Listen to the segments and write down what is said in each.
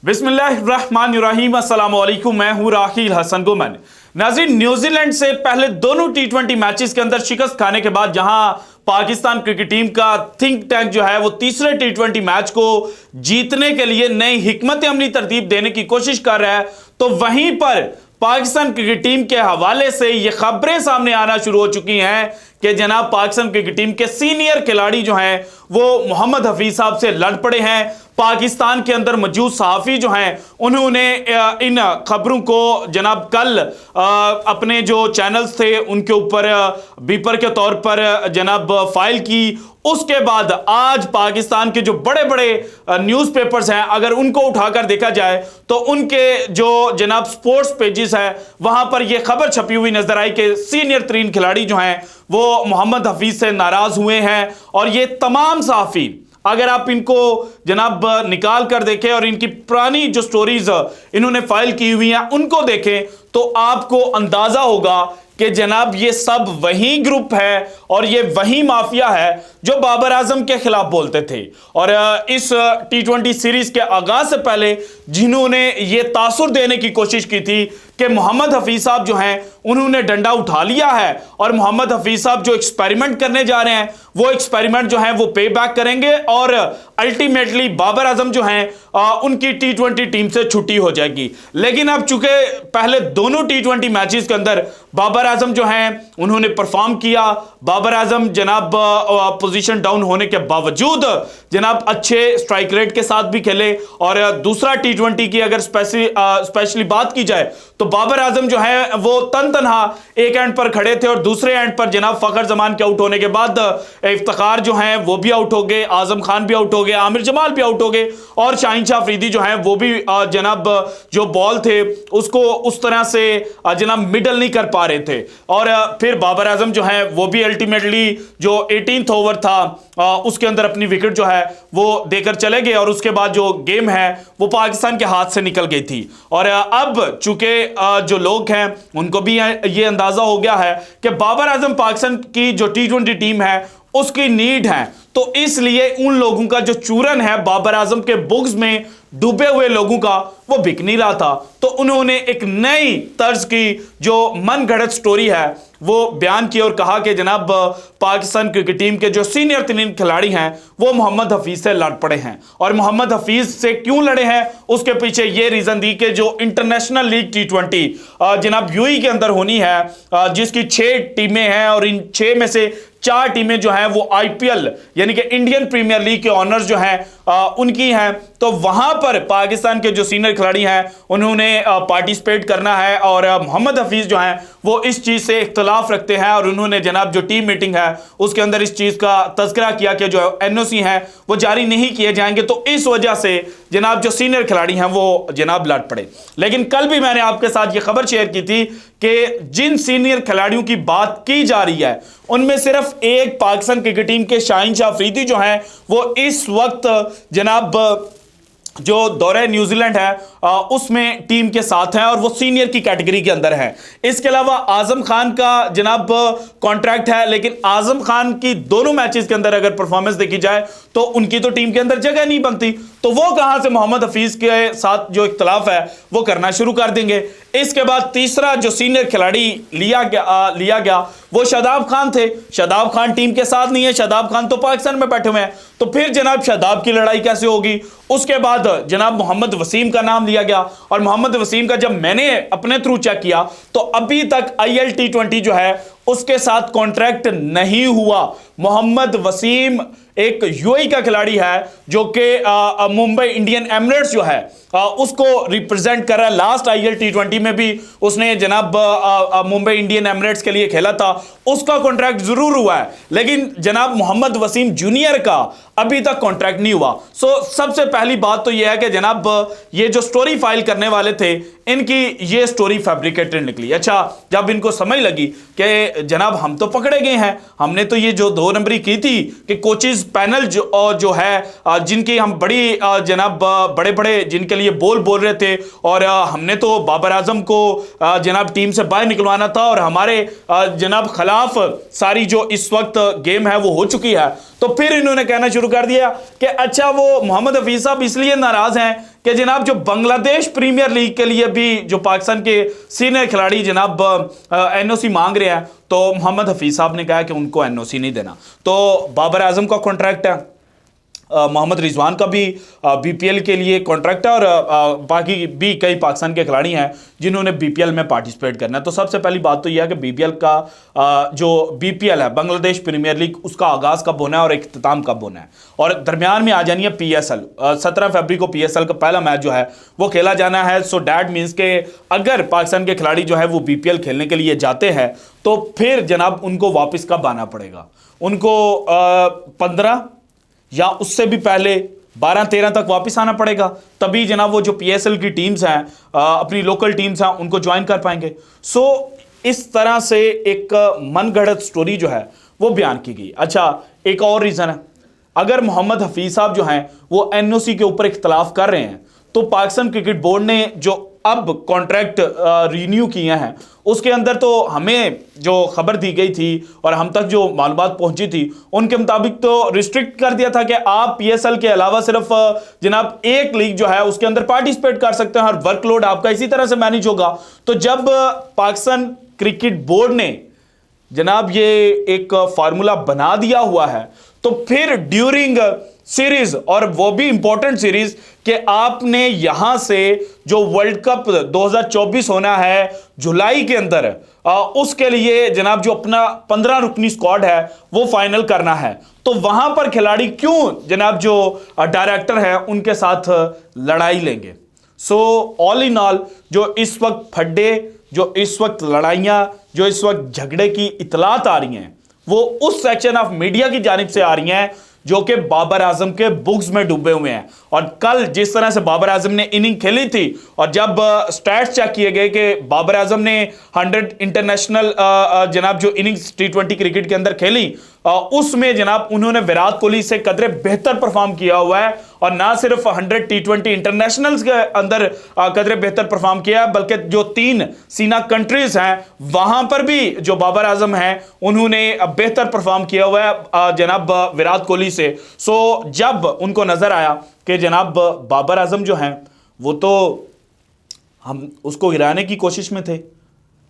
बिस्मिल्लाहिर्रहमानिर्रहीम, अस्सलाम वालेकुम। मैं हूं राहील हसन गुमन। नाज़रीन, न्यूजीलैंड से पहले दोनों टी20 मैचेस के अंदर शिकस्त खाने के बाद जहां पाकिस्तान क्रिकेट टीम का थिंक टैंक जो है वो तीसरे टी20 मैच को जीतने के लिए नई हिकमत अमली तरतीब देने की कोशिश कर रहा है, तो वहीं पर पाकिस्तान क्रिकेट टीम के हवाले से ये खबरें सामने आना शुरू हो चुकी हैं कि जनाब पाकिस्तान क्रिकेट टीम के सीनियर खिलाड़ी जो हैं वो मोहम्मद हफीज साहब से लड़ पड़े हैं। पाकिस्तान के अंदर मौजूद सहाफ़ी जो हैं उन्होंने इन खबरों को जनाब कल अपने जो चैनल्स थे उनके ऊपर बीपर के तौर पर जनाब फाइल की। उसके बाद आज पाकिस्तान के जो बड़े बड़े न्यूज़पेपर्स हैं अगर उनको उठाकर देखा जाए तो उनके जो जनाब स्पोर्ट्स पेजेस हैं वहां पर यह खबर छपी हुई नजर आई कि सीनियर तरीन खिलाड़ी जो हैं वो मोहम्मद हफीज से नाराज हुए हैं। और ये तमाम सहाफ़ी अगर आप इनको जनाब निकाल कर देखें और इनकी पुरानी जो स्टोरीज इन्होंने फाइल की हुई हैं उनको देखें तो आपको अंदाजा होगा कि जनाब ये सब वही ग्रुप है और ये वही माफिया है जो बाबर आजम के खिलाफ बोलते थे। और इस टी20 सीरीज के आगाज से पहले जिन्होंने ये तासुर देने की कोशिश की थी कि मोहम्मद हफीज साहब जो हैं उन्होंने डंडा उठा लिया है और मोहम्मद हफीज साहब जो एक्सपेरिमेंट करने जा रहे हैं वो एक्सपेरिमेंट जो है वो पे बैक करेंगे और अल्टीमेटली बाबर आजम जो हैं उनकी टी20 टीम से छुट्टी हो जाएगी। लेकिन अब चूंकि पहले दोनों टी20 मैचेस के अंदर बाबर आजम जो हैं उन्होंने परफॉर्म किया, बाबर आजम जनाब पोजीशन डाउन होने के बावजूद जनाब अच्छे स्ट्राइक रेट के साथ भी खेले। और दूसरा टी20 की अगर स्पेशली बात की जाए तो बाबर आजम जो है वो तनहा एक एंड पर खड़े थे और दूसरे एंड पर जनाब फखर जमान के आउट होने के बाद इफ्तिखार जो हैं वो भी आउट हो गए, आजम खान भी आउट हो गए, आमिर जमाल भी आउट हो गए और शाहीन शाह अफरीदी जो हैं वो भी जनाब जो बॉल थे उसको उस तरह से जनाब मिडल नहीं कर पा रहे थे। और फिर बाबर आजम जो है वो भी अल्टीमेटली जो 18th ओवर था उसके अंदर अपनी विकेट जो है वो देकर चले गए और उसके बाद जो गेम है वो पाकिस्तान के हाथ से निकल गई थी। और अब चूंकि जो लोग हैं उनको भी ये अंदाजा हो गया है कि बाबर आजम पाकिस्तान की जो टी20 टीम है उसकी नीड है, तो इसलिए उन लोगों का जो चूरन है बाबर आजम के बुग्स में डूबे हुए लोगों का वो बिक नहीं रहा था, तो उन्होंने एक नई तर्ज की जो मन गढ़ंत स्टोरी है वो बयान की और कहा कि जनाब पाकिस्तान क्रिकेट टीम के जो सीनियर तरीन खिलाड़ी हैं वो मोहम्मद हफीज से लड़ पड़े हैं। और मोहम्मद हफीज से क्यों लड़े हैं उसके पीछे ये रीजन दी कि जो इंटरनेशनल लीग टी20 जनाब यूएई के अंदर होनी है जिसकी 6 टीमें हैं और इन 6 में से 4 टीमें जो हैं वो आईपीएल यानी कि इंडियन प्रीमियर लीग के ऑनर्स जो हैं उनकी हैं, तो वहां पर पाकिस्तान के जो सीनियर खिलाड़ी हैं उन्होंने पार्टिसिपेट करना है। और मोहम्मद हफीज जो हैं वो इस चीज से इख्तलाफ रखते हैं और उन्होंने जनाब जो टीम मीटिंग है उसके अंदर इस चीज का तज़किरा किया कि जो एनओसी हैं वो जारी नहीं किए जाएंगे, तो इस वजह से जनाब जो सीनियर खिलाड़ी हैं वो जनाब लड़ पड़े। लेकिन कल भी मैंने आपके साथ ये खबर शेयर की थी कि जिन सीनियर खिलाड़ियों की बात की जा रही है उनमें सिर्फ एक पाकिस्तान क्रिकेट टीम के शाहीन शाह अफरीदी जो हैं वो इस वक्त जनाब जो दौरे न्यूजीलैंड है उसमें टीम के साथ है और वो सीनियर की कैटेगरी के अंदर है। इसके अलावा आजम खान का जनाब कॉन्ट्रैक्ट है, लेकिन आजम खान की दोनों मैचेस के अंदर अगर परफॉर्मेंस देखी जाए तो उनकी तो टीम के अंदर जगह नहीं बनती, तो वो कहां से मोहम्मद हफीज के साथ जो इख्तलाफ है वो करना शुरू कर देंगे। इसके बाद तीसरा जो सीनियर खिलाड़ी लिया गया वो शादाब खान थे। शादाब खान टीम के साथ नहीं है, शादाब खान तो पाकिस्तान में बैठे हुए हैं, तो फिर जनाब शादाब की लड़ाई कैसे होगी। उसके बाद जनाब मोहम्मद वसीम का नाम लिया गया और मोहम्मद वसीम का जब मैंने अपने थ्रू चेक किया तो अभी तक आईएल टी20 जो है उसके साथ कॉन्ट्रैक्ट नहीं हुआ। मोहम्मद वसीम एक यूएई का खिलाड़ी है जो कि मुंबई इंडियन एमिरेट्स जो है उसको रिप्रेजेंट कर रहा है। लास्ट आईएल टी20 में भी उसने जनाब मुंबई इंडियन एमिरेट्स के लिए खेला था, उसका कॉन्ट्रैक्ट जरूर हुआ है, लेकिन जनाब मोहम्मद वसीम जूनियर का अभी तक कॉन्ट्रैक्ट नहीं हुआ। सो सबसे पहली बात तो यह है कि जनाब ये जो स्टोरी फाइल करने वाले थे इनकी ये स्टोरी फैब्रिकेटेड निकली। अच्छा, जब इनको समझ लगी कि जनाब हम तो पकड़े गए हैं, हमने तो ये जो 2 नंबरी की थी कि कोचेज पैनल जो है जिनकी हम बड़ी जनाब बड़े बड़े जिनके लिए बोल रहे थे और हमने तो बाबर आजम को जनाब टीम से बाहर निकलवाना था और हमारे जनाब खिलाफ सारी जो इस वक्त गेम है वो हो चुकी है, तो फिर इन्होंने कहना शुरू कर दिया कि अच्छा वो मोहम्मद हफीज साहब इसलिए नाराज हैं कि जनाब जो बांग्लादेश प्रीमियर लीग के लिए भी जो पाकिस्तान के सीनियर खिलाड़ी जनाब एनओसी मांग रहे हैं, तो मोहम्मद हफीज साहब ने कहा कि उनको एनओसी नहीं देना। तो बाबर आजम का कॉन्ट्रैक्ट है, मोहम्मद रिजवान का भी बीपीएल के लिए कॉन्ट्रैक्ट है, और बाकी भी कई पाकिस्तान के खिलाड़ी हैं जिन्होंने बीपीएल में पार्टिसिपेट करना है। तो सबसे पहली बात तो यह है कि बीपीएल का जो बीपीएल है बांग्लादेश प्रीमियर लीग, उसका आगाज कब होना है और इख्तिताम कब होना है, और दरमियान में आ जानी है पीएसएल। 17 फरवरी को पीएसएल का पहला मैच जो है वो खेला जाना है। सो डैट मीन्स के अगर पाकिस्तान के खिलाड़ी जो है वो बीपीएल खेलने के लिए जाते हैं तो फिर जनाब उनको वापस कब आना पड़ेगा, उनको 15 या उससे भी पहले 12-13 तक वापस आना पड़ेगा, तभी जनाब वो जो पीएसएल की टीम्स हैं, अपनी लोकल टीम्स हैं, उनको ज्वाइन कर पाएंगे। सो इस तरह से एक मनगढ़ंत स्टोरी जो है वो बयान की गई। अच्छा, एक और रीज़न है, अगर मोहम्मद हफीज साहब जो हैं वो एनओसी के ऊपर इख्तलाफ कर रहे हैं, तो पाकिस्तान क्रिकेट बोर्ड ने जो अब कॉन्ट्रैक्ट रिन्यू किए हैं उसके अंदर तो हमें जो खबर दी गई थी और हम तक जो मालूमात पहुंची थी उनके मुताबिक तो रिस्ट्रिक्ट कर दिया था कि आप पीएसएल के अलावा सिर्फ जनाब एक लीग जो है उसके अंदर पार्टिसिपेट कर सकते हैं और वर्कलोड आपका इसी तरह से मैनेज होगा। तो जब पाकिस्तान क्रिकेट बोर्ड ने जनाब ये एक फार्मूला बना दिया हुआ है, तो फिर ड्यूरिंग सीरीज, और वो भी इंपॉर्टेंट सीरीज, कि आपने यहां से जो वर्ल्ड कप 2024 होना है जुलाई के अंदर, उसके लिए जनाब जो अपना 15 रुकनी स्क्वाड है वो फाइनल करना है। तो वहां पर खिलाड़ी क्यों जनाब जो डायरेक्टर है उनके साथ लड़ाई लेंगे। सो ऑल इन ऑल जो इस वक्त फड्डे, जो इस वक्त लड़ाइयां, जो इस वक्त झगड़े की इतलात आ रही हैं, वो उस सेक्शन ऑफ मीडिया की जानिब से आ रही हैं जो कि बाबर आजम के बुक्स में डूबे हुए हैं। और कल जिस तरह से बाबर आजम ने इनिंग खेली थी, और जब स्टैट्स चेक किए गए कि बाबर आजम ने 100 इंटरनेशनल जनाब जो इनिंग्स T20 क्रिकेट के अंदर खेली, उसमें जनाब उन्होंने विराट कोहली से कदरे बेहतर परफॉर्म किया हुआ है, और ना सिर्फ 100 T20 इंटरनेशनल्स के अंदर कदरे बेहतर परफॉर्म किया है, बल्कि जो 3 सीना कंट्रीज हैं वहां पर भी जो बाबर आजम हैं उन्होंने बेहतर परफॉर्म किया हुआ है जनाब विराट कोहली से। सो जब उनको नजर आया कि जनाब बाबर आजम जो हैं वो तो हम उसको गिराने की कोशिश में थे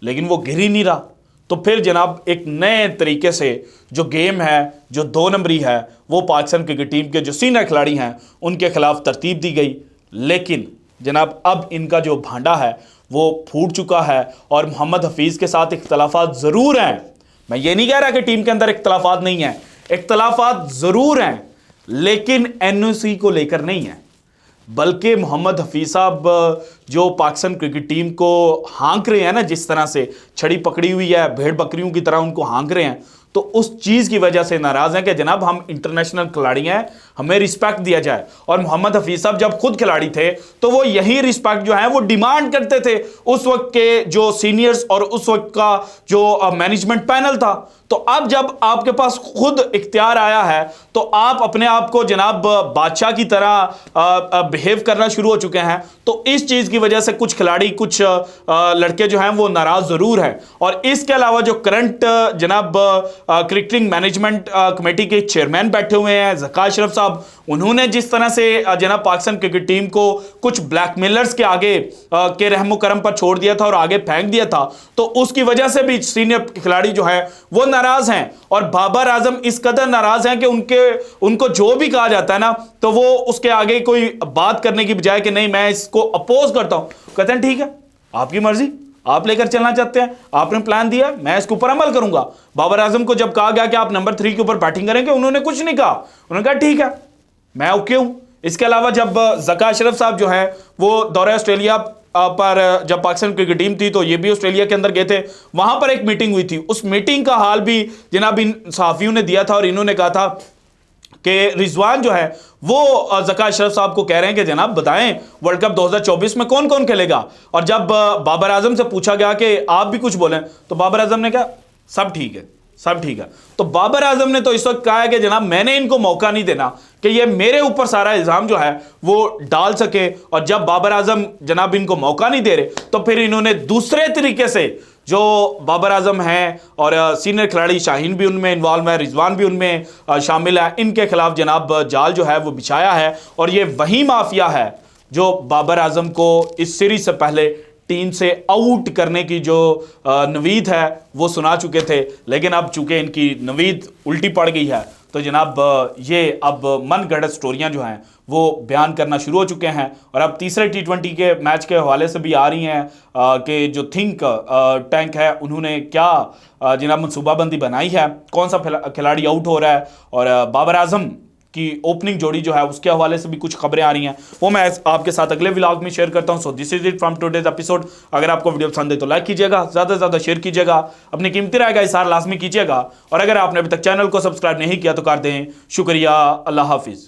लेकिन वो गिर ही नहीं रहा, तो फिर जनाब एक नए तरीके से जो गेम है, जो 2 नंबरी है, वो पाकिस्तान क्रिकेट टीम के जो सीनियर खिलाड़ी हैं उनके खिलाफ तरतीब दी गई। लेकिन जनाब अब इनका जो भांडा है वो फूट चुका है, और मोहम्मद हफीज़ के साथ इख्तलाफात ज़रूर हैं। मैं ये नहीं कह रहा कि टीम के अंदर इख्तलाफात नहीं हैं, इख्तलाफात ज़रूर हैं, लेकिन एनओसी को लेकर नहीं है। बल्कि मोहम्मद हफीज साहब जो पाकिस्तान क्रिकेट टीम को हाँक रहे हैं ना, जिस तरह से छड़ी पकड़ी हुई है, भेड़ बकरियों की तरह उनको हाँक रहे हैं, तो उस चीज़ की वजह से नाराज़ हैं कि जनाब हम इंटरनेशनल खिलाड़ी हैं, हमें रिस्पेक्ट दिया जाए। और मोहम्मद हफीज साहब जब खुद खिलाड़ी थे तो वो यही रिस्पेक्ट जो है वो डिमांड करते थे उस वक्त के जो सीनियर्स और उस वक्त का जो मैनेजमेंट पैनल था। तो अब जब आपके पास खुद इख्तियार आया है तो आप अपने आप को जनाब बादशाह की तरह बिहेव करना शुरू हो चुके हैं। तो इस चीज़ की वजह से कुछ खिलाड़ी, कुछ लड़के जो हैं वो नाराज़ ज़रूर हैं। और इसके अलावा जो करंट जनाब क्रिकेटिंग मैनेजमेंट कमेटी के चेयरमैन बैठे हुए हैं ज़का अशरफ साहब, उन्होंने जिस तरह से जनाब पाकिस्तान क्रिकेट टीम को कुछ ब्लैकमेलर्स के आगे के रहमो करम पर छोड़ दिया था और आगे फेंक दिया था, तो उसकी वजह से भी सीनियर खिलाड़ी जो है वो नाराज हैं। और बाबर आजम इस कदर नाराज हैं कि उनको जो भी कहा जाता है ना, तो वो उसके आगे कोई बात करने की बजाय कि नहीं मैं इसको अपोज करता हूं, कहते हैं ठीक है आपकी मर्जी, आप लेकर चलना चाहते हैं, आपने प्लान दिया, मैं इसके ऊपर अमल करूंगा। बाबर आजम को जब कहा गया कि आप नंबर 3 के ऊपर बैटिंग करेंगे, उन्होंने कुछ नहीं कहा, उन्होंने कहा ठीक है मैं ओके हूं। इसके अलावा जब ज़का अशरफ साहब जो है वो दौरे ऑस्ट्रेलिया पर जब पाकिस्तान क्रिकेट टीम थी तो ये भी ऑस्ट्रेलिया के अंदर गए थे, वहां पर एक मीटिंग हुई थी, उस मीटिंग का हाल भी जनाब इन सहाफियों ने दिया था और इन्होंने कहा था कि रिजवान जो है वो ज़का अशरफ साहब को कह रहे हैं कि जनाब बताएं वर्ल्ड कप 2024 में कौन कौन खेलेगा। और जब बाबर आजम से पूछा गया कि आप भी कुछ बोलें, तो बाबर आजम ने कहा सब ठीक है, सब ठीक है। तो बाबर आजम ने तो इस वक्त कहा है कि जनाब मैंने इनको मौका नहीं देना कि ये मेरे ऊपर सारा इल्ज़ाम जो है वो डाल सके। और जब बाबर आजम जनाब इनको मौका नहीं दे रहे, तो फिर इन्होंने दूसरे तरीके से जो बाबर आजम हैं और सीनियर खिलाड़ी शाहीन भी उनमें इन्वॉल्व है, रिजवान भी उनमें शामिल है, इनके खिलाफ जनाब जाल जो है वो बिछाया है। और ये वही माफिया है जो बाबर आजम को इस सीरीज से पहले टीम से आउट करने की जो नवीद है वो सुना चुके थे, लेकिन अब चूंकि इनकी नवीद उल्टी पड़ गई है तो जनाब ये अब मन गढ़ंत स्टोरियां जो हैं वो बयान करना शुरू हो चुके हैं। और अब तीसरे टी20 के मैच के हवाले से भी आ रही हैं कि जो थिंक टैंक है उन्होंने क्या जनाब मनसूबाबंदी बनाई है, कौन सा खिलाड़ी आउट हो रहा है, और बाबर आजम की ओपनिंग जोड़ी जो है उसके हवाले से भी कुछ खबरें आ रही हैं, वो मैं आपके साथ अगले व्लॉग में शेयर करता हूं। So this is it from today's episode. अगर आपको वीडियो पसंद है तो लाइक कीजिएगा, ज़्यादा से ज़्यादा शेयर कीजिएगा, अपनी कीमती राय का इज़हार लाजमी कीजिएगा, और अगर आपने अभी तक चैनल को सब्सक्राइब नहीं किया तो कर दें। शुक्रिया, अल्लाह हाफिज़।